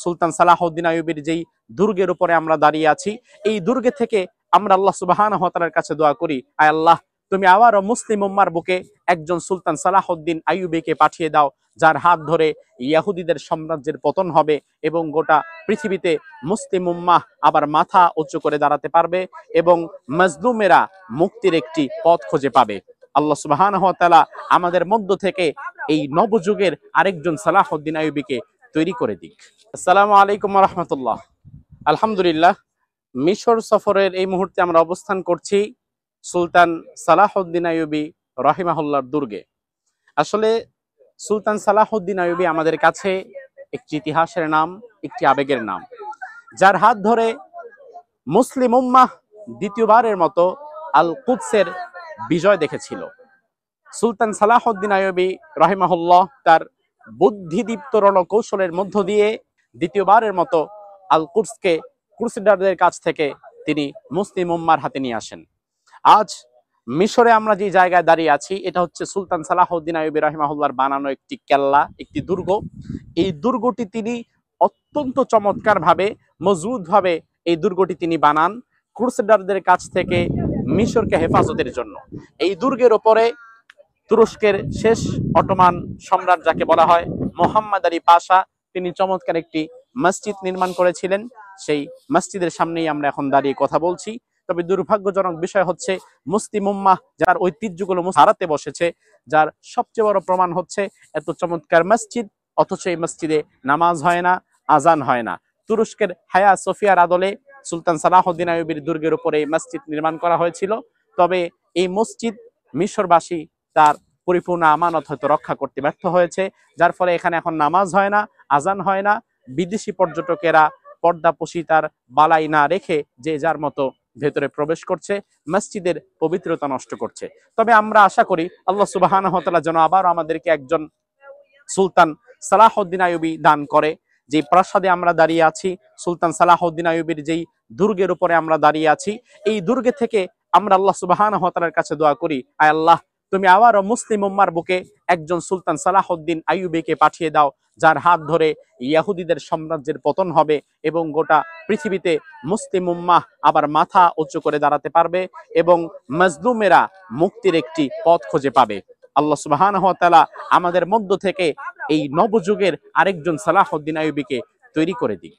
সুলতান সালাহউদ্দিন আইয়ুবীর যেই দুর্গের উপরে আমরা দাঁড়িয়ে আছি, এই দুর্গে থেকে আমরা আল্লাহ সুবহানাহু ওয়া তাআলার কাছে দোয়া করি, আয় আল্লাহ তুমি আবারও মুসলিম উম্মার বুকে একজন সুলতান সালাহউদ্দিন আইয়ুবীকে পাঠিয়ে দাও, যার হাত ধরে ইহুদিদের সাম্রাজ্যের পতন হবে এবং গোটা পৃথিবীতে মুসলিম উম্মাহ আবার মাথা উঁচু করে দাঁড়াতে পারবে এবং মাজলুমেরা মুক্তির একটি পথ খুঁজে পাবে। আল্লাহ সুবহানাহু ওয়া তাআলা আমাদের মধ্য থেকে এই নবযুগের আরেকজন সালাহউদ্দিন আইয়ুবীকে তৈরি করে দিক। আসসালামু আলাইকুম ওয়া রাহমাতুল্লাহ। আলহামদুলিল্লাহ, মিশর সফরের এই মুহূর্তে আমরা অবস্থান করছি সুলতান সালাহউদ্দিন আইয়ুবী রাহিমাহুল্লাহর দুর্গে। আসলে সুলতান সালাহউদ্দিন আইয়ুবী আমাদের কাছে একটি ইতিহাসের নাম, একটি আবেগের নাম, যার হাত ধরে মুসলিম উম্মাহ দ্বিতীয়বারের মতো আল কুদসের বিজয় দেখেছিল। সুলতান সালাহউদ্দিন আইয়ুবী রাহিমাহুল্লাহ তার বুদ্ধিদীপ্ত রণকৌশলের মধ্য দিয়ে দ্বিতীয়বারের মতো আল কুদসকে ক্রুসেডারদের কাছ থেকে তিনি মুসলিম উম্মার হাতে নিয়ে আসেন। আজ মিশরে আমরা যে জায়গায় দাঁড়িয়ে আছি, এটা হচ্ছে সুলতান সালাহউদ্দিন আইয়ুবী রাহিমাহুল্লাহর বানানো একটি কেল্লা, একটি দুর্গ। এই দুর্গটি তিনি অত্যন্ত চমৎকার ভাবে, মজবুত ভাবে এই দুর্গটি তিনি বানান ক্রুসেডারদের কাছ থেকে মিশরকে হেফাজতের জন্য। এই দুর্গের ওপরে তুরস্কের শেষ অটোমান সম্রাট যাকে বলা হয় মোহাম্মদ আলী পাশা, তিনি চমৎকার একটি মসজিদ নির্মাণ করেছিলেন। সেই মসজিদের সামনেই আমরা এখন দাঁড়িয়ে কথা বলছি। তবে দুর্ভাগ্যজনক বিষয় হচ্ছে মুসলিম উম্মাহ যার ঐতিহ্যগুলো হারাতে বসেছে, যার সবচেয়ে বড় প্রমাণ হচ্ছে এত চমৎকার মসজিদ, অথচ এই মসজিদে নামাজ হয় না, আজান হয় না। তুরস্কের হায়া সোফিয়ার আদলে সুলতান সালাহউদ্দিন আইয়ুবীর দুর্গের উপরে এই মসজিদ নির্মাণ করা হয়েছিল। তবে এই মসজিদ মিশরবাসী তার পরিপূর্ণ আমানত হয়তো রক্ষা করতে ব্যর্থ হয়েছে, যার ফলে এখানে এখন নামাজ হয় না, আজান হয় না। বিদেশি পর্যটকেরা পর্দাপোশিতার বালাই না রেখে যে যার মতো ভেতরে প্রবেশ করছে, মসজিদের পবিত্রতা নষ্ট করছে। তবে আমরা আশা করি আল্লাহ সুবহানাহু ওয়া তাআলা যেন আবার আমাদেরকে একজন সুলতান সালাহউদ্দিন আইয়ুবী দান করে। যে প্রাসাদে আমরা দাঁড়িয়ে আছি, সুলতান সালাহউদ্দিন আইয়ুবীর যেই দুর্গের উপরে আমরা দাঁড়িয়ে আছি, এই দুর্গে থেকে আমরা আল্লাহ সুবহানাহু ওয়া তাআলার কাছে দোয়া করি, আয় আল্লাহ তুমি আবারও মুসলিম উম্মার বুকে একজন সুলতান সালাহউদ্দিন আইয়ুবীকে পাঠিয়ে দাও, যার হাত ধরে ইহুদিদের সাম্রাজ্যের পতন হবে এবং গোটা পৃথিবীতে মুসলিম উম্মাহ আবার মাথা উঁচু করে দাঁড়াতে পারবে এবং মাজলুমেরা মুক্তির একটি পথ খুঁজে পাবে। আল্লাহ সুবহানাহু ওয়া তাআলা আমাদের মধ্য থেকে এই নবযুগের আরেকজন সালাহউদ্দিন আইয়ুবীকে তৈরি করে দিক।